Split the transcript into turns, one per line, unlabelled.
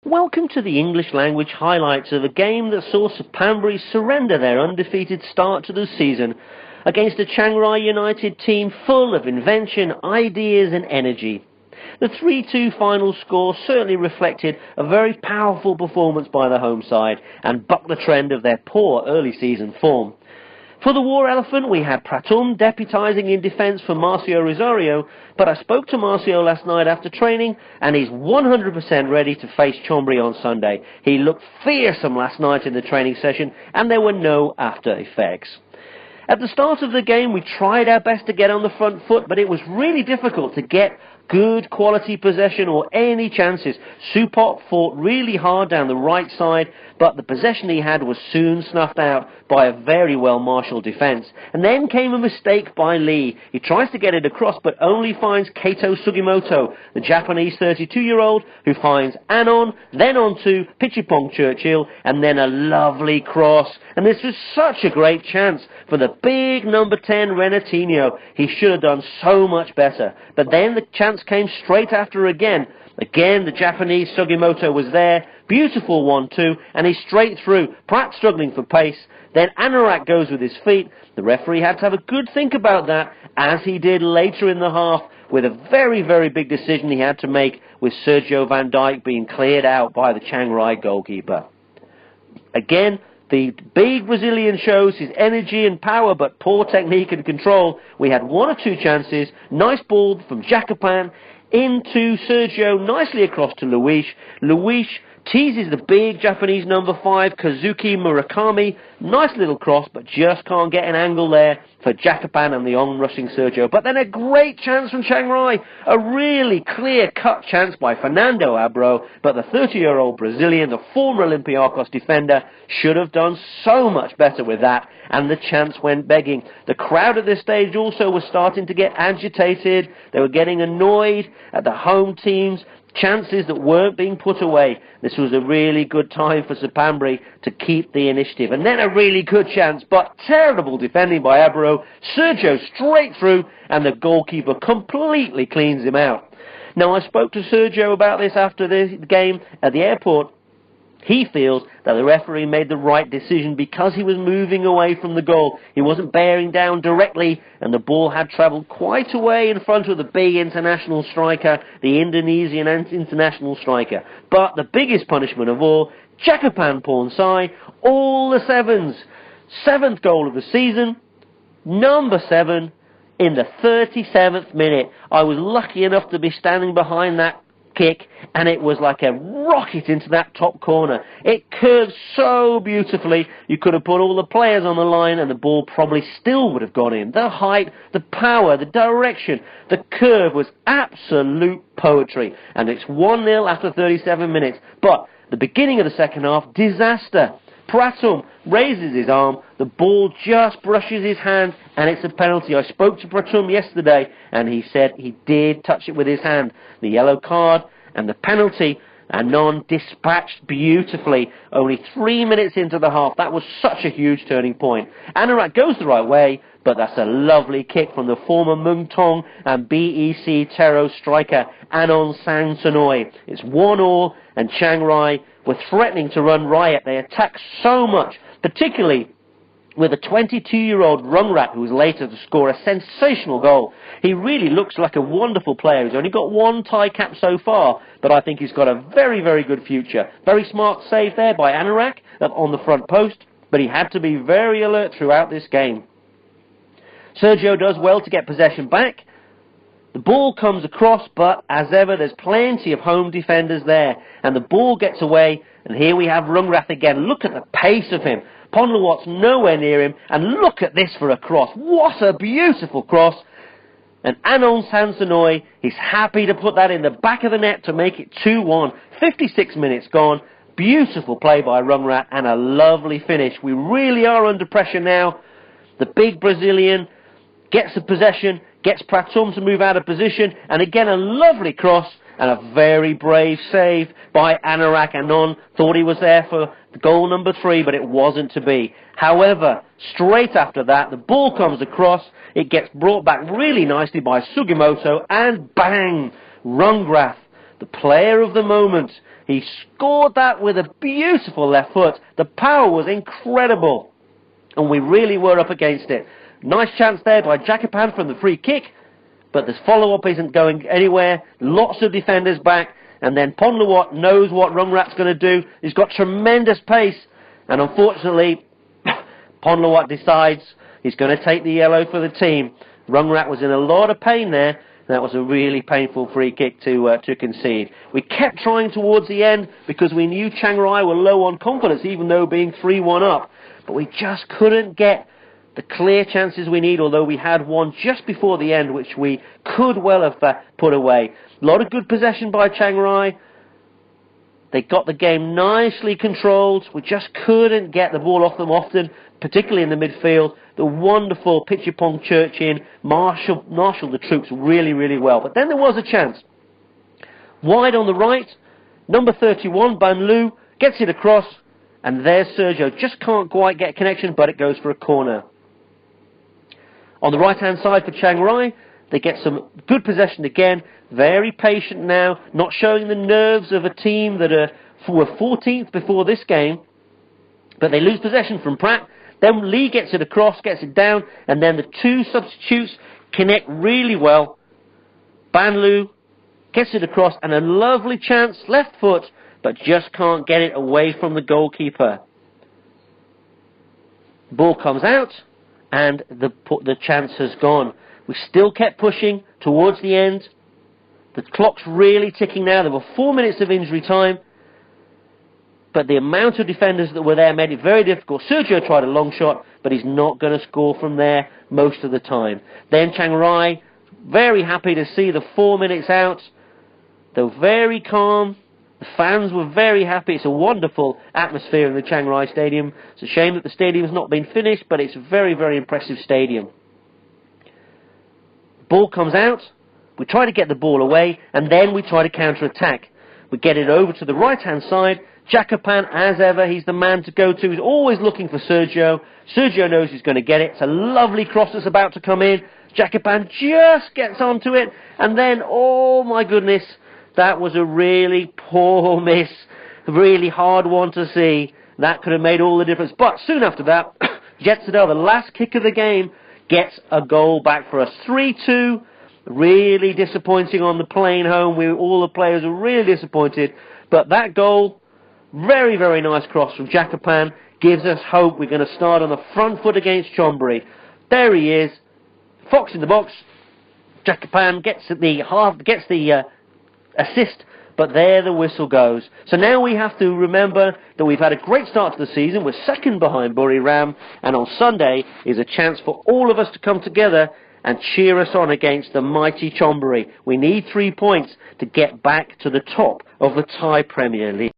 Welcome to the English language highlights of a game that saw Suphanburi surrender their undefeated start to the season against a Chiangrai United team full of invention, ideas and energy. The 3-2 final score certainly reflected a very powerful performance by the home side and bucked the trend of their poor early season form. For the War Elephant, we had Pratum deputising in defence for Marcio Rosario, but I spoke to Marcio last night after training, and he's 100% ready to face Chiangrai on Sunday. He looked fearsome last night in the training session, and there were no after effects. At the start of the game, we tried our best to get on the front foot, but it was really difficult to get good quality possession or any chances. Supot fought really hard down the right side, but the possession he had was soon snuffed out by a very well marshalled defence. And then came a mistake by Lee. He tries to get it across, but only finds Kato Sugimoto, the Japanese 32-year-old, who finds Anon, then on to Pichipong Churchill, and then a lovely cross. And this was such a great chance for the big number 10 Renatinho. He should have done so much better. But then the chance came straight after again. Again, the Japanese Sugimoto was there. Beautiful 1-2, and he's straight through. Pratt struggling for pace. Then Anorak goes with his feet. The referee had to have a good think about that, as he did later in the half, with a very, very big decision he had to make, with Sergio van Dijk being cleared out by the Chiangrai goalkeeper. Again, the big Brazilian shows his energy and power, but poor technique and control. We had one or two chances. Nice ball from Jacopan into Sergio, nicely across to Luis. Luis teases the big Japanese number 5, Kazuki Murakami. Nice little cross, but just can't get an angle there for Jacopan and the on-rushing Sergio. But then a great chance from Chiangrai. A really clear-cut chance by Fernando Abro, but the 30-year-old Brazilian, the former Olympiacos defender, should have done so much better with that, and the chance went begging. The crowd at this stage also was starting to get agitated. They were getting annoyed at the home team's chances that weren't being put away. This was a really good time for Suphanburi to keep the initiative. And then a really good chance, but terrible defending by Abro. Sergio straight through, and the goalkeeper completely cleans him out. Now, I spoke to Sergio about this after the game at the airport. He feels that the referee made the right decision because he was moving away from the goal. He wasn't bearing down directly, and the ball had travelled quite a way in front of the big international striker, the Indonesian international striker. But the biggest punishment of all, Jacopan Ponsai, all the sevens. 7th goal of the season, number 7, in the 37th minute. I was lucky enough to be standing behind that kick, and it was like a rocket into that top corner. It curved so beautifully, you could have put all the players on the line and the ball probably still would have gone in. The height, the power, the direction, the curve was absolute poetry, and it's 1-0 after 37 minutes. But the beginning of the second half, disaster. Pratum raises his arm, the ball just brushes his hand, and it's a penalty. I spoke to Pratum yesterday, and he said he did touch it with his hand. The yellow card and the penalty are dispatched beautifully. Only 3 minutes into the half, that was such a huge turning point. Anorak goes the right way, but that's a lovely kick from the former Muangthong and BEC Tero striker Anon San Sonoy. It's 1-1, and Chiangrai were threatening to run riot. They attacked so much, particularly with a 22-year-old Rungrat, who was later to score a sensational goal. He really looks like a wonderful player. He's only got one tie cap so far, but I think he's got a very, very good future. Very smart save there by Anorak on the front post, but he had to be very alert throughout this game. Sergio does well to get possession back. The ball comes across, but as ever, there's plenty of home defenders there, and the ball gets away, and here we have Rungrat again. Look at the pace of him. Ponluwat's nowhere near him, and look at this for a cross. What a beautiful cross. And Anon San Sonoy, he's happy to put that in the back of the net to make it 2-1. 56 minutes gone. Beautiful play by Rungrat, and a lovely finish. We really are under pressure now. The big Brazilian gets the possession, gets Pratum to move out of position, and again a lovely cross and a very brave save by Anorak. Anon thought he was there for goal number 3, but it wasn't to be. However, straight after that, the ball comes across, it gets brought back really nicely by Sugimoto, and bang! Rungrat, the player of the moment, He scored that with a beautiful left foot. The power was incredible, and we really were up against it. Nice chance there by Jakapan from the free kick, but the follow-up isn't going anywhere. Lots of defenders back, and then Ponluwat knows what Rungrat's going to do. He's got tremendous pace, and unfortunately, Ponluwat decides he's going to take the yellow for the team. Rungrat was in a lot of pain there. That was a really painful free kick to concede. We kept trying towards the end because we knew Chiangrai were low on confidence, even though being 3-1 up. But we just couldn't get the clear chances we need, although we had one just before the end, which we could well have put away. A lot of good possession by Chiangrai. They got the game nicely controlled. We just couldn't get the ball off them often, particularly in the midfield. The wonderful Pitchipong Churchin marshaled the troops really, really well. But then there was a chance. Wide on the right, number 31, Ban Lu, gets it across, and there's Sergio. Just can't quite get connection, but it goes for a corner. On the right-hand side for Chiangrai, they get some good possession again. Very patient now, not showing the nerves of a team that were 14th before this game. But they lose possession from Pratt. Then Lee gets it across, gets it down, and then the two substitutes connect really well. Ban Lu gets it across, and a lovely chance, left foot, but just can't get it away from the goalkeeper. Ball comes out, and the chance has gone. We still kept pushing towards the end. The clock's really ticking now. There were 4 minutes of injury time. But the amount of defenders that were there made it very difficult. Sergio tried a long shot, but he's not going to score from there most of the time. Then Chiangrai, very happy to see the 4 minutes out. They were very calm. The fans were very happy. It's a wonderful atmosphere in the Chiangrai Stadium. It's a shame that the stadium's not been finished, but it's a very, very impressive stadium. Ball comes out. We try to get the ball away, and then we try to counter-attack. We get it over to the right-hand side. Jakapan, as ever, he's the man to go to. He's always looking for Sergio. Sergio knows he's going to get it. It's a lovely cross that's about to come in. Jakapan just gets onto it. And then, oh my goodness, that was a really poor miss. A really hard one to see. That could have made all the difference. But soon after that, Jetsadel, the last kick of the game, gets a goal back for us. 3-2. Really disappointing on the plane home. All the players were really disappointed. But that goal, very, very nice cross from Jakapan, gives us hope. We're going to start on the front foot against Chonburi. There he is. Fox in the box. Jakapan gets the assist, but there the whistle goes. So now we have to remember that we've had a great start to the season. We're second behind Buriram, and on Sunday is a chance for all of us to come together and cheer us on against the mighty Chonburi. We need 3 points to get back to the top of the Thai Premier League.